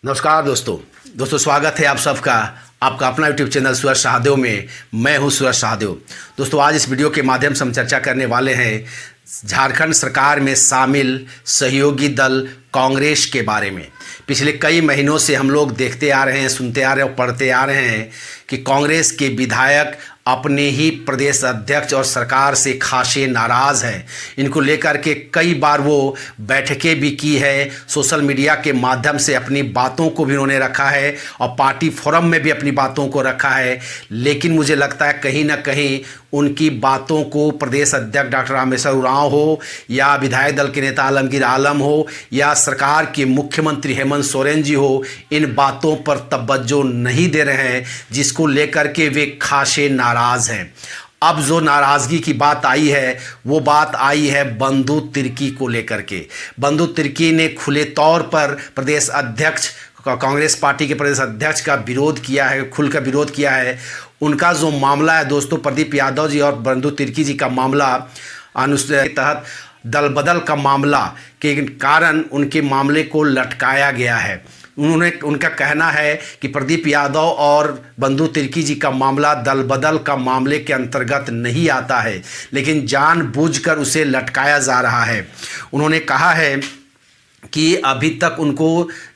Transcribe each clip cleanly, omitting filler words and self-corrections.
नमस्कार दोस्तों स्वागत है आप सबका आपका अपना यूट्यूब चैनल सूरज शाहदेव में। मैं हूं सूरज शाहदेव। दोस्तों आज इस वीडियो के माध्यम से हम चर्चा करने वाले हैं झारखंड सरकार में शामिल सहयोगी दल कांग्रेस के बारे में। पिछले कई महीनों से हम लोग देखते आ रहे हैं, सुनते आ रहे हैं और पढ़ते आ रहे हैं कि कांग्रेस के विधायक अपने ही प्रदेश अध्यक्ष और सरकार से खासे नाराज़ हैं। इनको लेकर के कई बार वो बैठकें भी की है, सोशल मीडिया के माध्यम से अपनी बातों को भी उन्होंने रखा है और पार्टी फोरम में भी अपनी बातों को रखा है। लेकिन मुझे लगता है कहीं ना कहीं उनकी बातों को प्रदेश अध्यक्ष डॉक्टर रामेश्वर उरांव हो या विधायक दल के नेता आलमगीर आलम हो या सरकार के मुख्यमंत्री हेमंत सोरेन जी हो, इन बातों पर तवज्जो नहीं दे रहे हैं, जिसको लेकर के वे खासे नाराज़ हैं। अब जो नाराज़गी की बात आई है वो बात आई है बंधु तिर्की को लेकर के। बंधु तिर्की ने खुले तौर पर प्रदेश अध्यक्ष कांग्रेस पार्टी के प्रदेश अध्यक्ष का विरोध किया है, खुलकर विरोध किया है। उनका जो मामला है दोस्तों, प्रदीप यादव जी और बंधु तिर्की जी का मामला अनुच्छेद के तहत दल बदल का मामला के कारण उनके मामले को लटकाया गया है। उनका कहना है कि प्रदीप यादव और बंधु तिर्की जी का मामला दल बदल का मामले के अंतर्गत नहीं आता है, लेकिन जानबूझकर उसे लटकाया जा रहा है। उन्होंने कहा है कि अभी तक उनको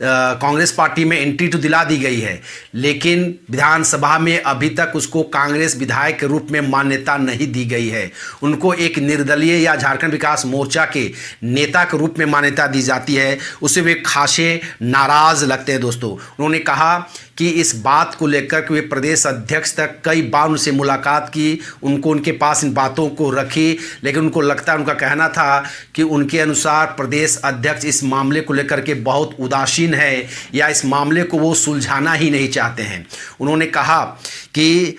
कांग्रेस पार्टी में एंट्री तो दिला दी गई है, लेकिन विधानसभा में अभी तक उसको कांग्रेस विधायक के रूप में मान्यता नहीं दी गई है। उनको एक निर्दलीय या झारखंड विकास मोर्चा के नेता के रूप में मान्यता दी जाती है। उससे वे खासे नाराज़ लगते हैं दोस्तों। उन्होंने कहा कि इस बात को लेकर के वे प्रदेश अध्यक्ष तक कई बार उनसे मुलाकात की, उनके पास इन बातों को रखी, लेकिन उनको लगता है, उनका कहना था कि उनके अनुसार प्रदेश अध्यक्ष इस मामले को लेकर के बहुत उदासीन है या इस मामले को वो सुलझाना ही नहीं चाहते हैं। उन्होंने कहा कि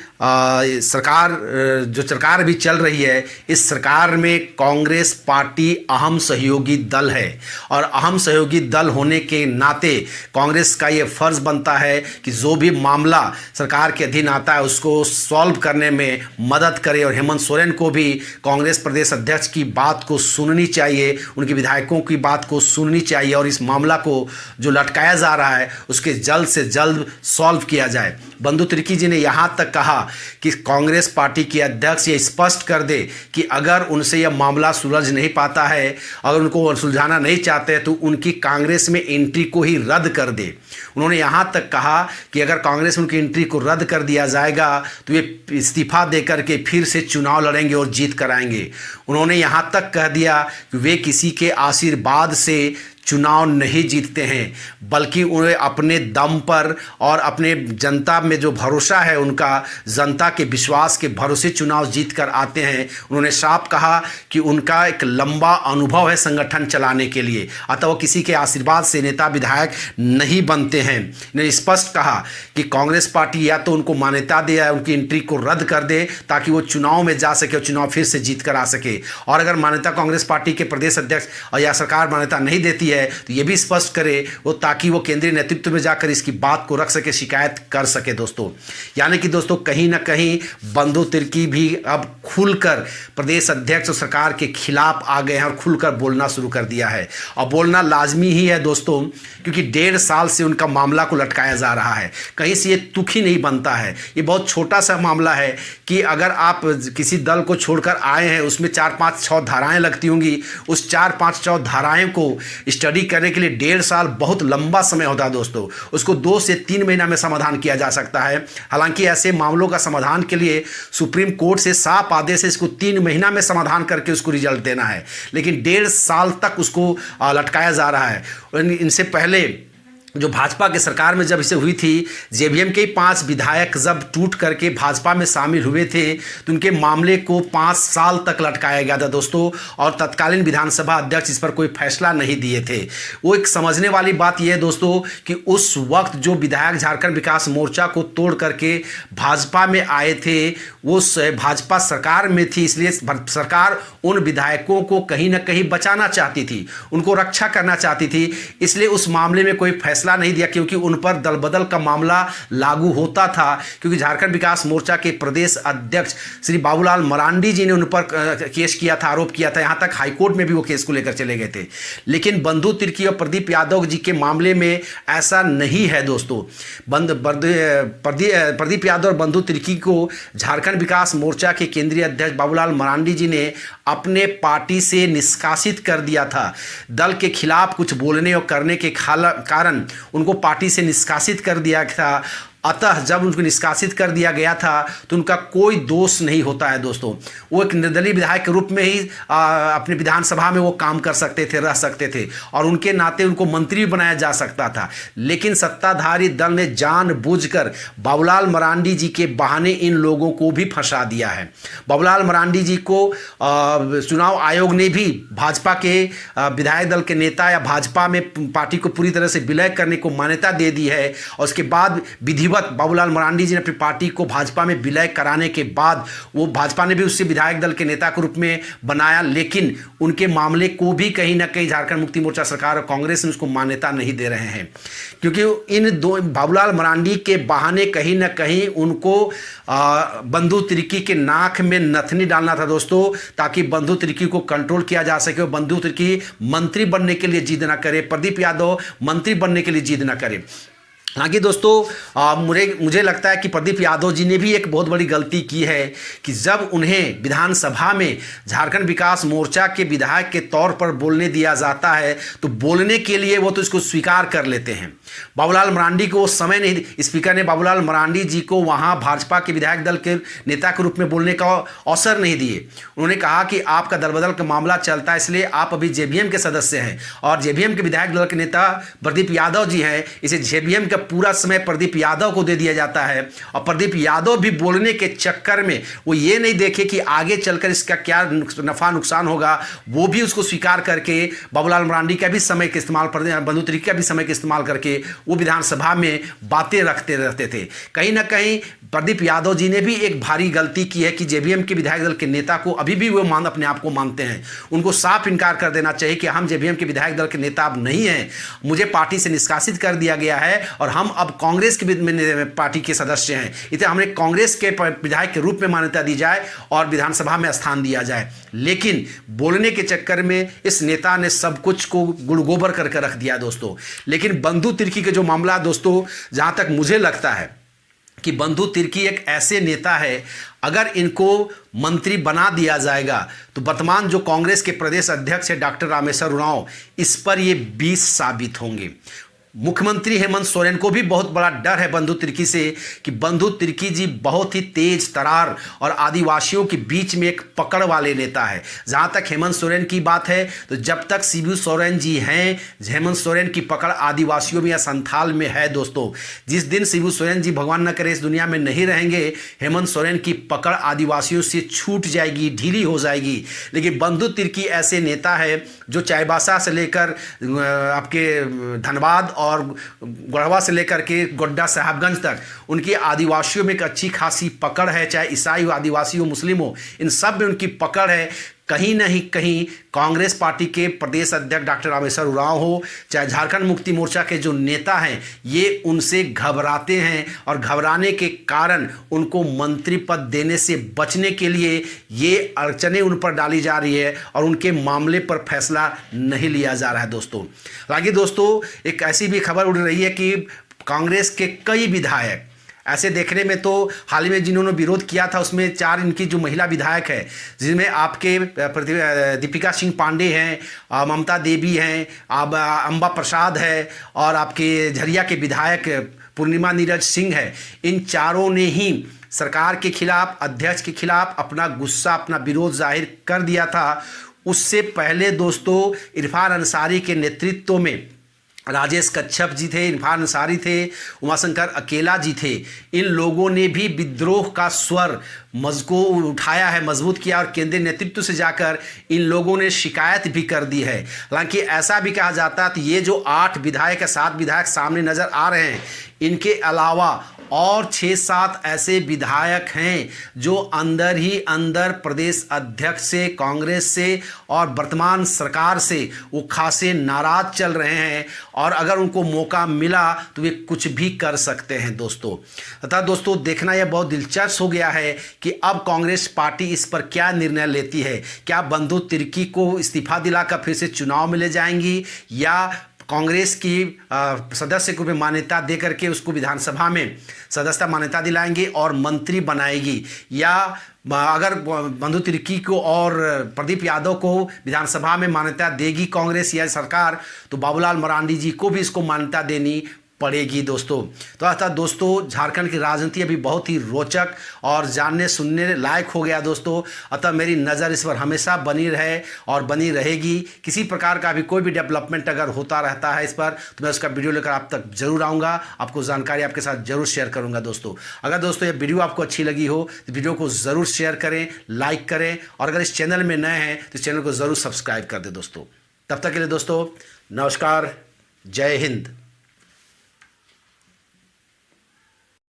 सरकार अभी चल रही है, इस सरकार में कांग्रेस पार्टी अहम सहयोगी दल है और अहम सहयोगी दल होने के नाते कांग्रेस का ये फर्ज बनता है कि जो भी मामला सरकार के अधीन आता है उसको सॉल्व करने में मदद करे। और हेमंत सोरेन को भी कांग्रेस प्रदेश अध्यक्ष की बात को सुननी चाहिए, उनके विधायकों की बात को सुननी चाहिए और इस मामला को जो लटकाया जा रहा है उसके जल्द से जल्द सॉल्व किया जाए। बंधु तिर्की जी ने यहाँ तक कहा कि कांग्रेस पार्टी के अध्यक्ष ये स्पष्ट कर दे कि अगर उनसे यह मामला सुलझ नहीं पाता है, अगर उनको सुलझाना नहीं चाहते तो उनकी कांग्रेस में एंट्री को ही रद्द कर दे। उन्होंने यहाँ तक कहा कि अगर कांग्रेस में उनकी एंट्री को रद्द कर दिया जाएगा तो वे इस्तीफा देकर के फिर से चुनाव लड़ेंगे और जीत कराएंगे। उन्होंने यहाँ तक कह दिया कि वे किसी के आशीर्वाद से चुनाव नहीं जीतते हैं, बल्कि उन्हें अपने दम पर और अपने जनता में जो भरोसा है, उनका जनता के विश्वास के भरोसे चुनाव जीत कर आते हैं। उन्होंने साफ कहा कि उनका एक लंबा अनुभव है संगठन चलाने के लिए, अतः वो किसी के आशीर्वाद से नेता विधायक नहीं बनते हैं। उन्होंने स्पष्ट कहा कि कांग्रेस पार्टी या तो उनको मान्यता दे या उनकी एंट्री को रद्द कर दे ताकि वो चुनाव में जा सके और चुनाव फिर से जीत कर आ सके। और अगर मान्यता कांग्रेस पार्टी के प्रदेश अध्यक्ष और या सरकार मान्यता नहीं देती है तो ये भी स्पष्ट करे वो, ताकि वो केंद्रीय नेतृत्व में जाकर इसकी बात को रख सके, शिकायत कर सके दोस्तों। यानी कि दोस्तों कहीं ना कहीं बंधु तिर्की भी अब खुलकर प्रदेश अध्यक्ष और सरकार के खिलाफ आ गए हैं और खुलकर बोलना शुरू कर दिया है। और बोलना लाजमी ही है दोस्तों, क्योंकि 1.5 साल से उनका मामला को लटकाया जा रहा है। कहीं से ये तुक ही नहीं बनता है। ये बहुत छोटा सा मामला है कि अगर आप किसी दल को छोड़कर आए हैं, उसमें 4-5-6 धाराएं लगती होंगी, उस 4-5-6 धाराएं को स्टडी करने के लिए 1.5 साल बहुत लंबा समय होता है दोस्तों। उसको 2 से 3 महीना में समाधान किया जा सकता है। हालांकि ऐसे मामलों का समाधान के लिए सुप्रीम कोर्ट से साफ आदेश है, इसको 3 महीना में समाधान करके उसको रिजल्ट देना है, लेकिन 1.5 साल तक उसको लटकाया जा रहा है। इनसे पहले जो भाजपा के सरकार में जब इसे हुई थी, जेवीएम के 5 विधायक जब टूट करके भाजपा में शामिल हुए थे तो उनके मामले को 5 साल तक लटकाया गया था दोस्तों, और तत्कालीन विधानसभा अध्यक्ष इस पर कोई फैसला नहीं दिए थे। वो एक समझने वाली बात यह है दोस्तों कि उस वक्त जो विधायक झारखंड विकास मोर्चा को तोड़ करके भाजपा में आए थे वो भाजपा सरकार में थी, इसलिए सरकार उन विधायकों को कहीं ना कहीं बचाना चाहती थी, उनको रक्षा करना चाहती थी, इसलिए उस मामले में कोई फैसला फैसला नहीं दिया, क्योंकि उन पर दल बदल का मामला लागू होता था, क्योंकि झारखंड विकास मोर्चा के प्रदेश अध्यक्ष श्री बाबूलाल मरांडी जी ने उन पर केस किया था, आरोप किया था, यहाँ तक हाईकोर्ट में भी वो केस को लेकर चले गए थे। लेकिन बंधु तिर्की और प्रदीप यादव जी के मामले में ऐसा नहीं है दोस्तों। प्रदीप यादव और बंधु तिर्की को झारखंड विकास मोर्चा के केंद्रीय अध्यक्ष बाबूलाल मरांडी जी ने अपने पार्टी से निष्कासित कर दिया था। दल के खिलाफ कुछ बोलने और करने के कारण उनको पार्टी से निष्कासित कर दिया था। अतः जब उनको निष्कासित कर दिया गया था तो उनका कोई दोष नहीं होता है दोस्तों। वो एक निर्दलीय विधायक के रूप में ही अपने विधानसभा में वो काम कर सकते थे, रह सकते थे, और उनके नाते उनको मंत्री भी बनाया जा सकता था। लेकिन सत्ताधारी दल ने जानबूझकर बाबूलाल मरांडी जी के बहाने इन लोगों को भी फंसा दिया है। बाबूलाल मरांडी जी को चुनाव आयोग ने भी भाजपा के विधायक दल के नेता या भाजपा में पार्टी को पूरी तरह से विलय करने को मान्यता दे दी है, और उसके बाद बाबूलाल मरांडी जी ने अपनी पार्टी को भाजपा में विलय कराने के बाद वो भाजपा ने भी उससे विधायक दल के नेता के रूप में बनाया। लेकिन उनके मामले को भी कहीं ना कहीं झारखंड मुक्ति मोर्चा सरकार और कांग्रेस ने उसको मान्यता नहीं दे रहे हैं, क्योंकि इन दो बाबूलाल मरांडी के बहाने कहीं ना कहीं उनको बंधु तिर्की के नाक में नथनी डालना था दोस्तों, ताकि बंधु तिर्की को कंट्रोल किया जा सके और बंधु तिर्की मंत्री बनने के लिए जिद ना करे, प्रदीप यादव मंत्री बनने के लिए जिद ना करे। हालांकि दोस्तों मुझे लगता है कि प्रदीप यादव जी ने भी एक बहुत बड़ी गलती की है कि जब उन्हें विधानसभा में झारखंड विकास मोर्चा के विधायक के तौर पर बोलने दिया जाता है तो बोलने के लिए वो तो इसको स्वीकार कर लेते हैं। बाबूलाल मरांडी को वो समय नहीं, स्पीकर ने बाबूलाल मरांडी जी को वहाँ भाजपा के विधायक दल के नेता के रूप में बोलने का अवसर नहीं दिए। उन्होंने कहा कि आपका दल बदल का मामला चलता है, इसलिए आप अभी जेबीएम के सदस्य हैं और जेबीएम के विधायक दल के नेता प्रदीप यादव जी हैं, इसे जेबीएम का पूरा समय प्रदीप यादव को दे दिया जाता है। और प्रदीप यादव भी बोलने के चक्कर में वो ये नहीं देखे कि आगे चलकर इसका क्या नफा नुकसान होगा, वो भी उसको स्वीकार करके बाबूलाल मरांडी का भी समय का इस्तेमाल, बंधु तिर्की का भी समय का इस्तेमाल करके वो विधानसभा में बातें रखते रहते थे। कहीं ना कहीं प्रदीप यादव जी ने भी एक भारी गलती की है कि जेबीएम के विधायक दल के नेता को अभी भी वो अपने आप को मानते हैं। उनको साफ इनकार कर देना चाहिए कि हम जेबीएम के विधायक दल के नेता अब नहीं हैं, मुझे पार्टी से निष्कासित कर दिया गया है और हम अब कांग्रेस के पार्टी के सदस्य हैं, इसलिए हमें कांग्रेस के विधायक के रूप में मान्यता दी जाए और विधानसभा में स्थान दिया जाए। लेकिन बोलने के चक्कर में इस नेता ने सब कुछ को गुड़ गोबर करके रख दिया दोस्तों। लेकिन बंधु तिर्की के जो मामला दोस्तों, जहां तक मुझे लगता है कि बंधु तिर्की एक ऐसे नेता है, अगर इनको मंत्री बना दिया जाएगा तो वर्तमान जो कांग्रेस के प्रदेश अध्यक्ष है डॉक्टर रामेश्वर उरांव, इस पर ये 20 साबित होंगे। मुख्यमंत्री हेमंत सोरेन को भी बहुत बड़ा डर है बंधु तिर्की से कि बंधु तिर्की जी बहुत ही तेज तरार और आदिवासियों के बीच में एक पकड़ वाले नेता है। जहां तक हेमंत सोरेन की बात है तो जब तक शिबू सोरेन जी हैं, हेमंत सोरेन की पकड़ आदिवासियों में या संथाल में है दोस्तों। जिस दिन शिबू सोरेन जी भगवान न करे इस दुनिया में नहीं रहेंगे, हेमंत सोरेन की पकड़ आदिवासियों से छूट जाएगी, ढीली हो जाएगी। लेकिन बंधु तिर्की ऐसे नेता है जो चाईबासा से लेकर आपके धनबाद और गढ़वा से लेकर के गोड्डा साहबगंज तक उनकी आदिवासियों में एक अच्छी खासी पकड़ है, चाहे ईसाई हो, आदिवासी हो, मुस्लिम हो, इन सब में उनकी पकड़ है। कहीं नहीं कहीं कांग्रेस पार्टी के प्रदेश अध्यक्ष डॉक्टर रामेश्वर उरांव हो, चाहे झारखंड मुक्ति मोर्चा के जो नेता हैं, ये उनसे घबराते हैं और घबराने के कारण उनको मंत्री पद देने से बचने के लिए ये अड़चनें उन पर डाली जा रही है और उनके मामले पर फैसला नहीं लिया जा रहा है दोस्तों। हालांकि दोस्तों एक ऐसी भी खबर उड़ रही है कि कांग्रेस के कई विधायक ऐसे देखने में तो हाल ही में जिन्होंने विरोध किया था उसमें 4 इनकी जो महिला विधायक है, जिनमें आपके दीपिका सिंह पांडे हैं, ममता देवी हैं, अंबा प्रसाद है और आपके झरिया के विधायक पूर्णिमा नीरज सिंह है। इन चारों ने ही सरकार के खिलाफ, अध्यक्ष के खिलाफ अपना गुस्सा, अपना विरोध जाहिर कर दिया था। उससे पहले दोस्तों इरफान अंसारी के नेतृत्व में राजेश कच्छप जी थे, इरफान अंसारी थे, उमाशंकर अकेला जी थे। इन लोगों ने भी विद्रोह का स्वर को उठाया है, मजबूत किया और केंद्रीय नेतृत्व से जाकर इन लोगों ने शिकायत भी कर दी है। हालांकि ऐसा भी कहा जाता है कि ये जो 8 विधायक या 7 विधायक सामने नजर आ रहे हैं, इनके अलावा और 6-7 ऐसे विधायक हैं जो अंदर ही अंदर प्रदेश अध्यक्ष से, कांग्रेस से और वर्तमान सरकार से वो खासे नाराज चल रहे हैं और अगर उनको मौका मिला तो वे कुछ भी कर सकते हैं दोस्तों। तथा दोस्तों देखना यह बहुत दिलचस्प हो गया है कि अब कांग्रेस पार्टी इस पर क्या निर्णय लेती है। क्या बंधु तिर्की को इस्तीफा दिलाकर फिर से चुनाव में ले जाएंगी या कांग्रेस की सदस्य को भी मान्यता दे करके उसको विधानसभा में सदस्यता मान्यता दिलाएंगे और मंत्री बनाएगी, या अगर बंधु तिर्की को और प्रदीप यादव को विधानसभा में मान्यता देगी कांग्रेस या सरकार तो बाबूलाल मरांडी जी को भी इसको मान्यता देनी पड़ेगी दोस्तों। तो अतः दोस्तों झारखंड की राजनीति अभी बहुत ही रोचक और जानने सुनने लायक हो गया दोस्तों। अतः मेरी नज़र इस पर हमेशा बनी रहे और बनी रहेगी। किसी प्रकार का भी कोई भी डेवलपमेंट अगर होता रहता है इस पर तो मैं उसका वीडियो लेकर आप तक जरूर आऊँगा, आपको जानकारी आपके साथ जरूर शेयर करूँगा दोस्तों। अगर दोस्तों ये वीडियो आपको अच्छी लगी हो तो वीडियो को ज़रूर शेयर करें, लाइक करें और अगर इस चैनल में नए हैं तो चैनल को ज़रूर सब्सक्राइब कर दें दोस्तों। तब तक के लिए दोस्तों नमस्कार, जय हिंद।